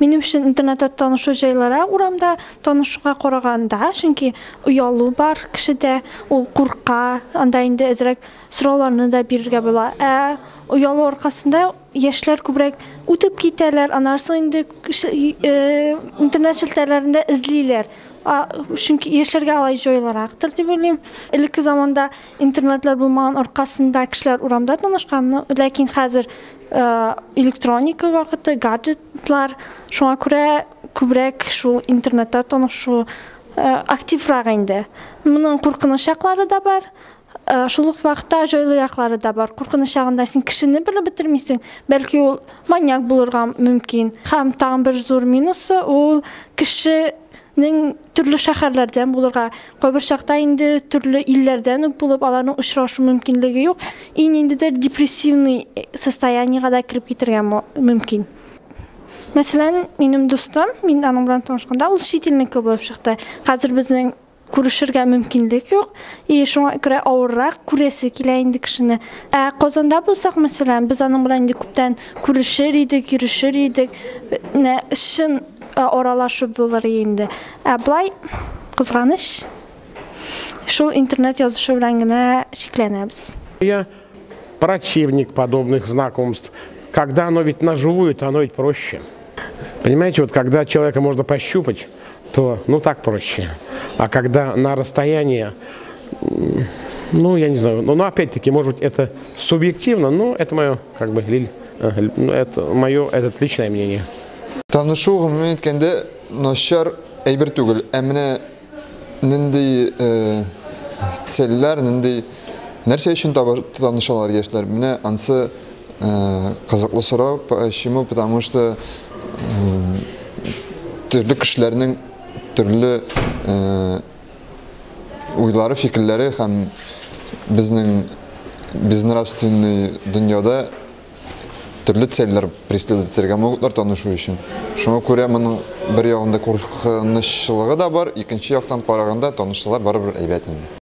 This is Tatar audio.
Минем өчен интернетта танышу җайлары урамда танышуга караганда, чөнки уялу бар кешедә, ул курка, анда инде әзрәк сорауларны да бирергә була. Уялу аркасында яшьләр күбрәк үтеп китәләр, аннан инде интернет челтәрләрендә эзлиләр. Чөнки яшәргә алай җайлырактыр дип уйлыйм. Элекке заманда интернетлар булмаган аркасында кешеләр урамда танышкан, ләкин хәзер электроника вакыты, гаджетлар, шуңа күрә күбрәк шул интернетта танышу активрак инде. Моның куркыныч яклары да бар. Шул ук вакытта җайлы яклары да бар. Куркыныч ягында син кешене белеп бетермисең, бәлки ул маньяк булырга мөмкин. Һәм тагын бер зур минусы ул кешенең төрле шәһәрләрдән булырга, кайбер чакта инде төрле илләрдән үк булып, аларның очрашу мөмкинлеге юк. Инде депрессивный состояниегә да кирип китәргә мөмкин. Мәсәлән, минем дустым, мин аның белән танышканда, ул чит илнеке булып чыкты. Хәзер безнең күрешергә мөмкинлек юк. Шуңа күрә авыррак күрәсе килә инде кешене. Казанда булсак, мәсәлән, без аның белән инде күптән күрешер идек, йөришер идек. Шын аралашып булыр инде. Булай кызганыч. Шул интернет язышы белән генә шикләнәбез. Я противник подобных знакомств. Когда оно ведь наживую, то оно ведь проще. Понимаете, вот когда человека можно пощупать, то ну так проще. А когда на расстоянии, ну я не знаю, но опять-таки, может быть, это субъективно, но это мое, как бы, это мое личное мнение. Танышу гомумән әйткәндә начар әйбер түгел. Менә нинди цельләр, нинди нәрсә өчен танышалар яшьләр. Менә ансы кызыклы сорау, почему? Потому что төрле кешеләрнең төрле уйлары, фикерләре һәм безнең нравственный дөньяда төрле цельләр преследовать итәргә могутлар танышу өчен. Шуңа күрә моның бер ягында куркынычлыгы да бар, икенче яктан караганда танышлар барыбер әйбәт инде.